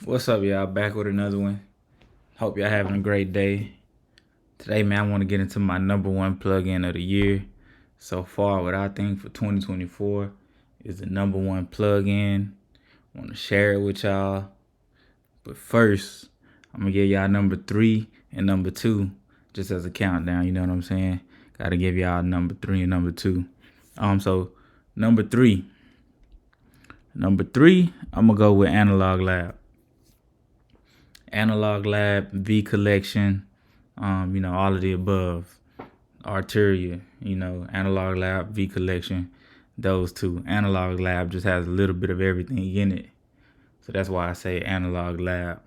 What's up, y'all? Back with another one. Hope y'all having a great day. Today, man, I want to get into my number one plugin of the year. So far, what I think for 2024 is the number one plugin. I want to share it with y'all. But first, I'm going to give y'all number 3 and number 2 just as a countdown. You know what I'm saying? Got to give y'all number 3 and number 2. So number 3. Number 3, I'm going to go with Analog Lab. Analog Lab, V Collection, all of the above. Arteria, Analog Lab, V Collection, those two. Analog Lab just has a little bit of everything in it. So that's why I say Analog Lab.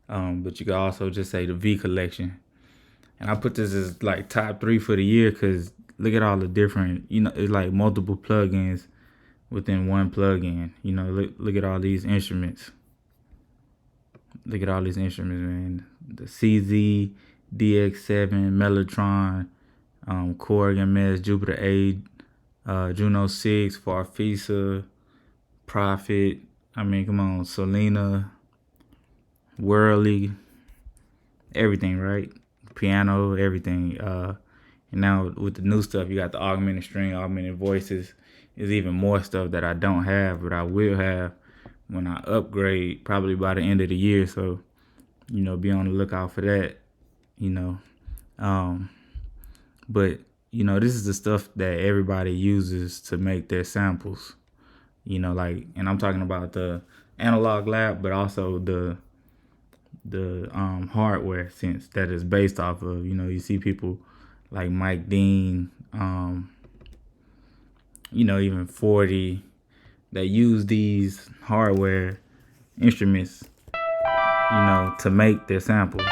But you can also just say the V Collection. And I put this as like top 3 for the year because look at all the different, it's like multiple plugins within one plugin. Look at all these instruments. Look at all these instruments, man. The CZ, DX7, Mellotron, Korg MS, Jupiter 8, Juno 6, Farfisa, Prophet. Come on, Selena, Worley, everything, right? Piano, everything. And now with the new stuff, you got the augmented string, augmented voices. There's even more stuff that I don't have, but I will have when I upgrade, probably by the end of the year. So, be on the lookout for that, But, this is the stuff that everybody uses to make their samples, and I'm talking about the Analog Lab, but also the hardware sense that is based off of. You see people like Mike Dean, even 40, that use these hardware instruments, to make their samples.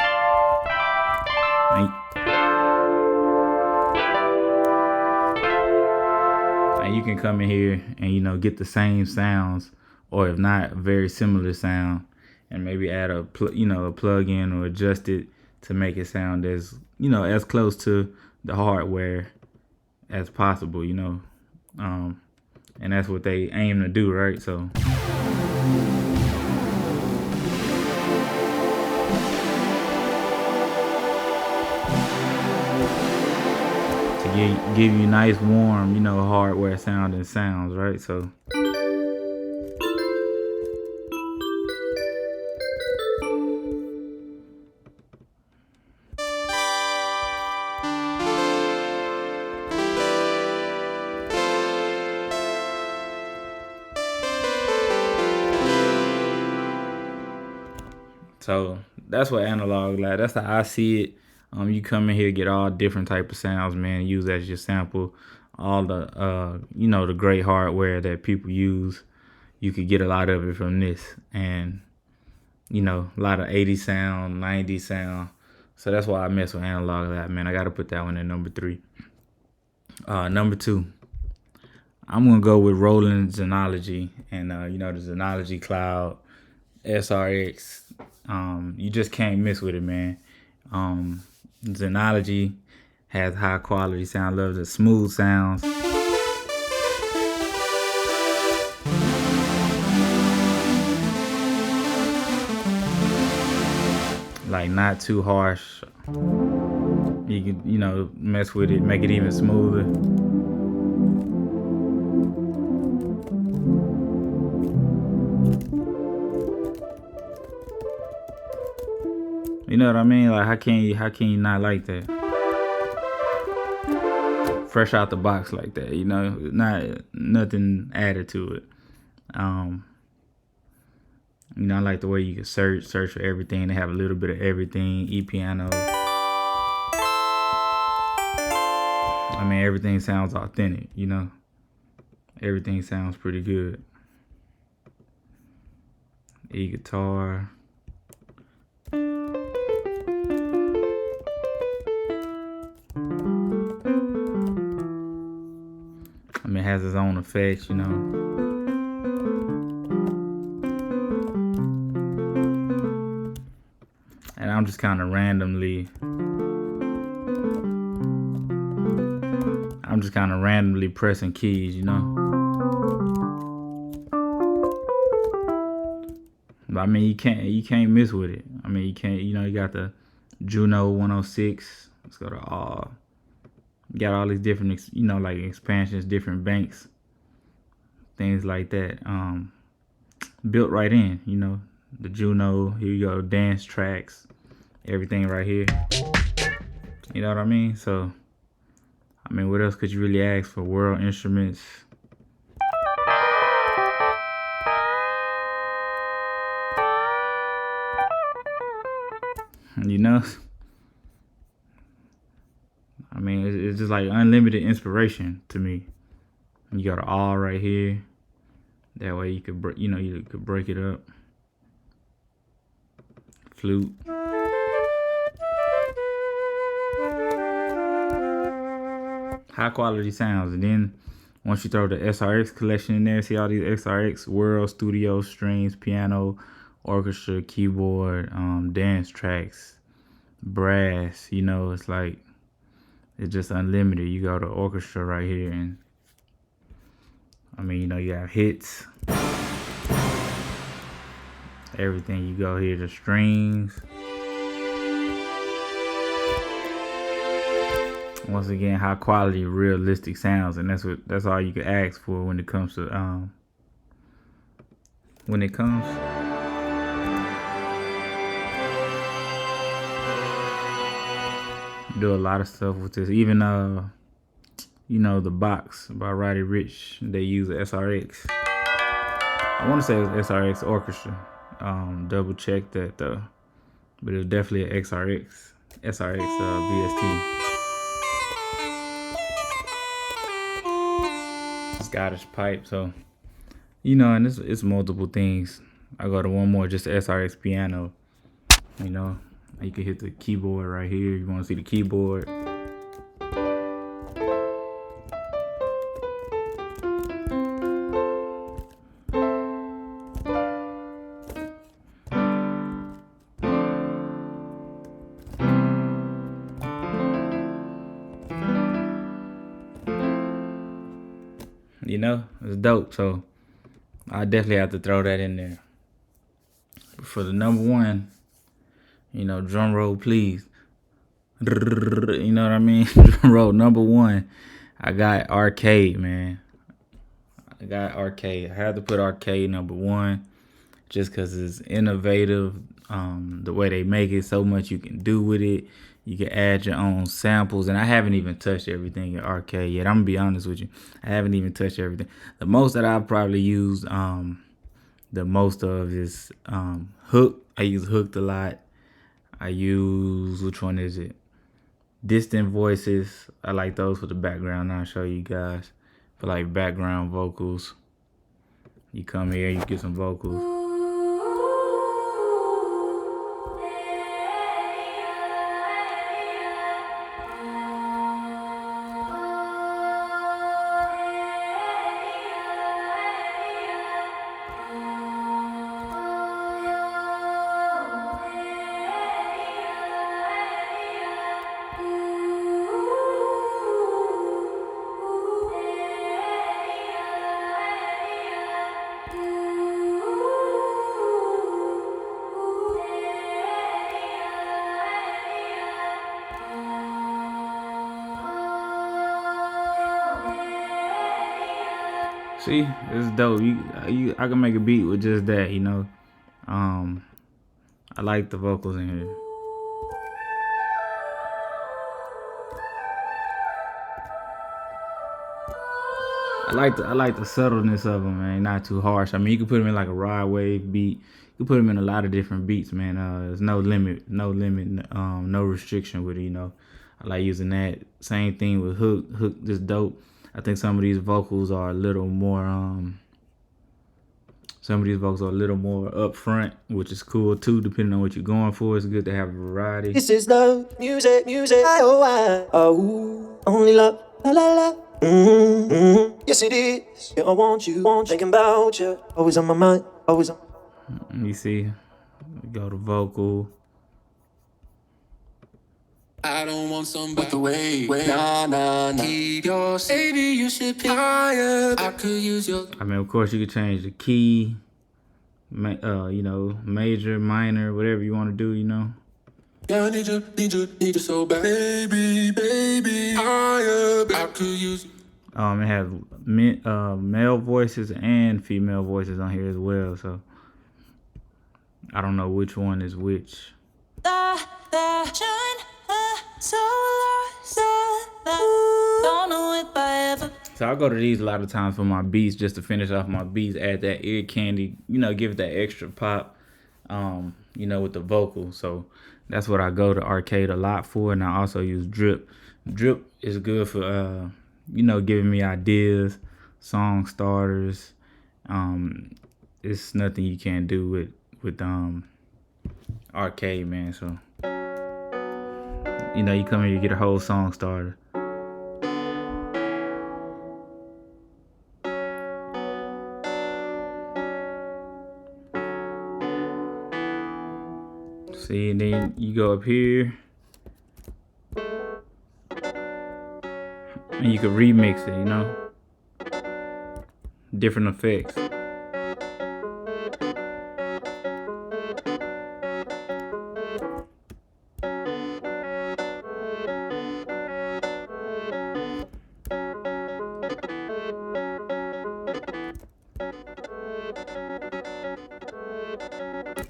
And you can come in here and, get the same sounds, or if not, a very similar sound, and maybe add a plug-in or adjust it to make it sound as, as close to the hardware as possible, and that's what they aim to do, right? So to give you nice, warm, hardware sounding sounds, right? So that's what Analog Lab. That's how I see it. You come in here, get all different type of sounds, man. Use as your sample. All the the great hardware that people use. You could get a lot of it from this, and a lot of 80 sound, 90 sound. So that's why I mess with Analog Lab, man. I gotta put that one in number 3. Number 2, I'm gonna go with Roland Xenology, and the Xenology Cloud SRX. You just can't miss with it, man. Xenology has high quality sound, loves the smooth sounds. Like not too harsh. You can, mess with it, make it even smoother. You know what I mean? Like how can you not like that? Fresh out the box like that, nothing added to it. I like the way you can search for everything. They have a little bit of everything. E-piano. Everything sounds authentic, Everything sounds pretty good. E-guitar. It has its own effects, And I'm just kind of randomly pressing keys, But I mean, you can't miss with it. I mean, you can't. You know, you got the Juno 106. Let's go to all. You got all these different, you know, like expansions, different banks, things like that. Built right in. You know, the Juno. Here you go, dance tracks, everything right here. You know what I mean? So, I mean, what else could you really ask for? World instruments. You know, I mean, it's just like unlimited inspiration to me. You got it all right here. That way you could, you know, you could break it up. Flute. High quality sounds. And then once you throw the SRX collection in there, see all these SRX World Studio strings, piano, orchestra, keyboard, dance tracks, brass. You know, it's like, it's just unlimited. You go to orchestra right here, and I mean, you know, you have hits, everything. You go here to strings. Once again, high quality, realistic sounds, and that's all you can ask for when it comes to do a lot of stuff with this. Even you know, the box by Roddy Ricch, they use the SRX. I want to say it was SRX Orchestra. Double check that though, but it was definitely an SRX VST. Scottish pipe. So, you know, and it's multiple things. I go to one more, just the SRX piano. You know, you can hit the keyboard right here. You want to see the keyboard. You know, it's dope. So I definitely have to throw that in there. But for the number one, you know, drum roll, please. You know what I mean? Drum roll, number one. I got Arcade, man. I got Arcade. I had to put Arcade number one just because it's innovative. The way they make it, so much you can do with it. You can add your own samples, and I haven't even touched everything in Arcade yet. I'm gonna be honest with you. I haven't even touched everything. The most that I've probably used, the most of is Hook. I use Hooked a lot. I use, which one is it? Distant Voices. I like those for the background. I'll show you guys for like background vocals. You come here, you get some vocals. See, it's dope. I can make a beat with just that, you know. I like the vocals in here. I like the subtleness of them, man. Not too harsh. I mean, you can put them in like a ride wave beat. You can put them in a lot of different beats, man. There's no limit, no restriction with it, you know. I like using that. Same thing with Hook. Hook is dope. I think some of these vocals are a little more up front, which is cool too, depending on what you're going for. It's good to have a variety. This is love, music, oh, only love, la la la. Yes it is. Yeah, I want you, thinking about you, always on my mind, always on. You see, go to vocal. I don't want somebody to wait, nah. Keep your baby, you should be higher. I could use your. I mean, of course, you could change the key. major, minor, whatever you want to do, Yeah, I need you so bad, baby, baby. I could use you. It has male voices and female voices on here as well, so I don't know which one is which. So I go to these a lot of times for my beats, just to finish off my beats, add that ear candy, give it that extra pop, with the vocal. So that's what I go to Arcade a lot for, and I also use Drip. Drip is good for, giving me ideas, song starters. It's nothing you can't do with Arcade, man. So you come here, you get a whole song starter. See, and then you go up here and you can remix it, different effects.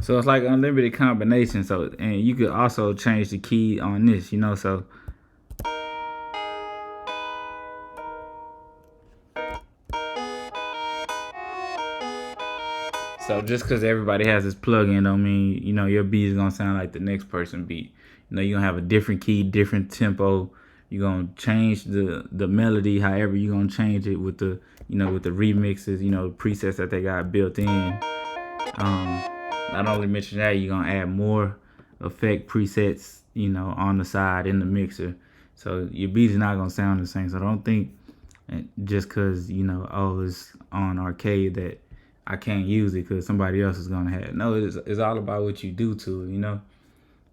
So it's like unlimited combination. So, and you could also change the key on this, so. So just because everybody has this plugin don't mean, your beat is going to sound like the next person beat. You're going to have a different key, different tempo. You're going to change the melody, however you're going to change it with the, with the remixes, presets that they got built in. Not only mention that, you're going to add more effect presets, on the side in the mixer. So your beat is not going to sound the same. So don't think just because, it's on Arcade that I can't use it because somebody else is going to have it. No, it's all about what you do to it,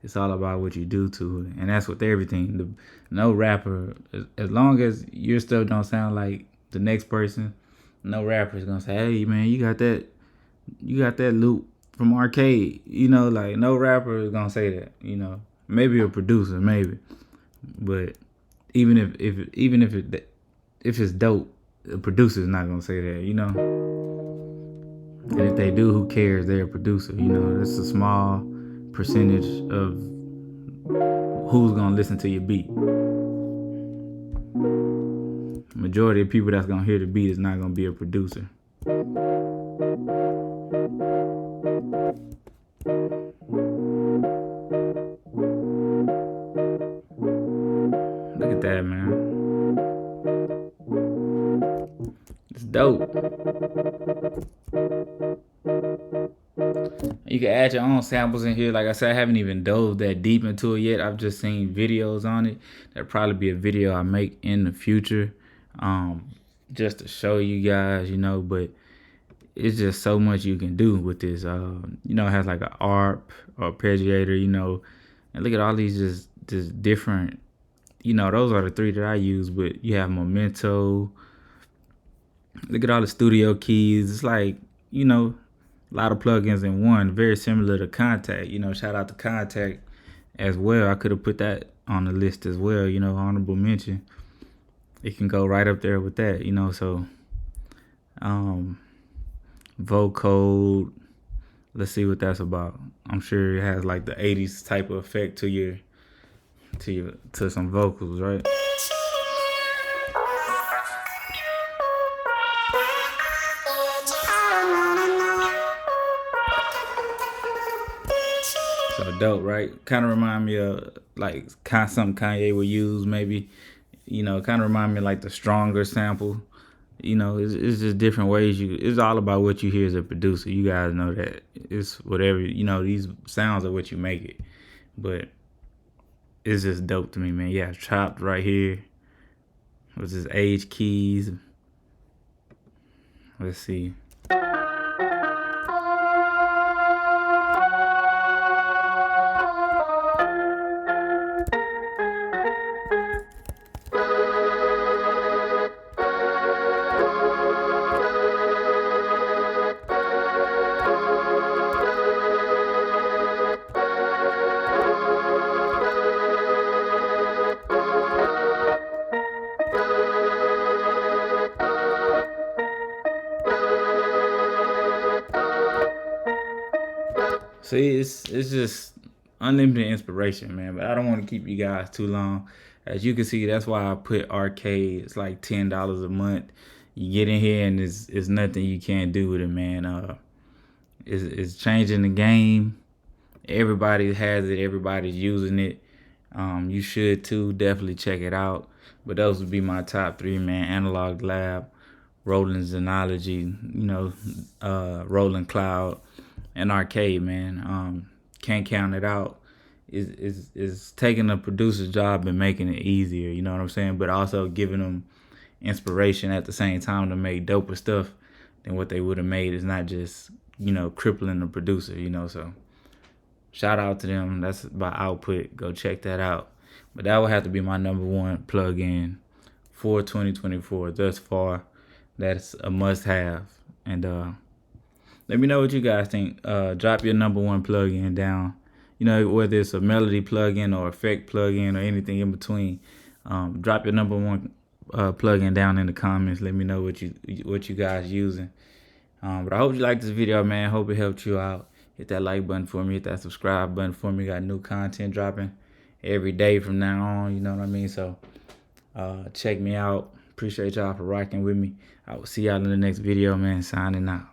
It's all about what you do to it. And that's with everything. No rapper, as long as your stuff don't sound like the next person, no rapper is going to say, hey, man, you got that loop from Arcade. Like no rapper is going to say that, Maybe a producer, maybe. But even if it's dope, the producer's not going to say that, And if they do, who cares? They're a producer, It's a small percentage of who's gonna listen to your beat. Majority of people that's gonna hear the beat is not gonna be a producer. Look at that, man. It's dope. You can add your own samples in here. Like I said, I haven't even dove that deep into it yet. I've just seen videos on it. There'll probably be a video I make in the future, just to show you guys, But it's just so much you can do with this. It has like an ARP or arpeggiator, and look at all these just different. Those are the three that I use. But you have Memento. Look at all the studio keys. It's like, a lot of plugins in one, very similar to Contact. Shout out to Contact as well. I could have put that on the list as well, honorable mention. It can go right up there with that, so Vocode. Let's see what that's about. I'm sure it has like the 80s type of effect to some vocals, right? So dope, right? Kind of remind me of like something Kanye would use, maybe. Kind of remind me of like the Stronger sample. It's just different ways. It's all about what you hear as a producer. You guys know that. It's whatever, these sounds are what you make it. But it's just dope to me, man. Yeah, Chopped right here. What's this? Age keys. Let's see. See, it's just unlimited inspiration, man. But I don't want to keep you guys too long. As you can see, that's why I put arcade. It's like $10 a month. You get in here and it's nothing you can't do with it, man. It's changing the game. Everybody has it. Everybody's using it. You should too. Definitely check it out. But those would be my top three, man. Analog Lab, Rolling Xenology, Rolling Cloud, and Arcade, man. Can't count it out. Is taking a producer's job and making it easier. You know what I'm saying? But also giving them inspiration at the same time to make doper stuff than what they would have made. It's not just crippling the producer. So shout out to them. That's by Output. Go check that out. But that would have to be my number one plug-in for 2024 thus far. That's a must-have. And let me know what you guys think. Drop your number one plug-in down. Whether it's a melody plug-in or effect plug-in or anything in between. Drop your number one plug-in down in the comments. Let me know what you guys using. But I hope you liked this video, man. Hope it helped you out. Hit that like button for me. Hit that subscribe button for me. Got new content dropping every day from now on. You know what I mean? So check me out. Appreciate y'all for rocking with me. I will see y'all in the next video, man. Signing out.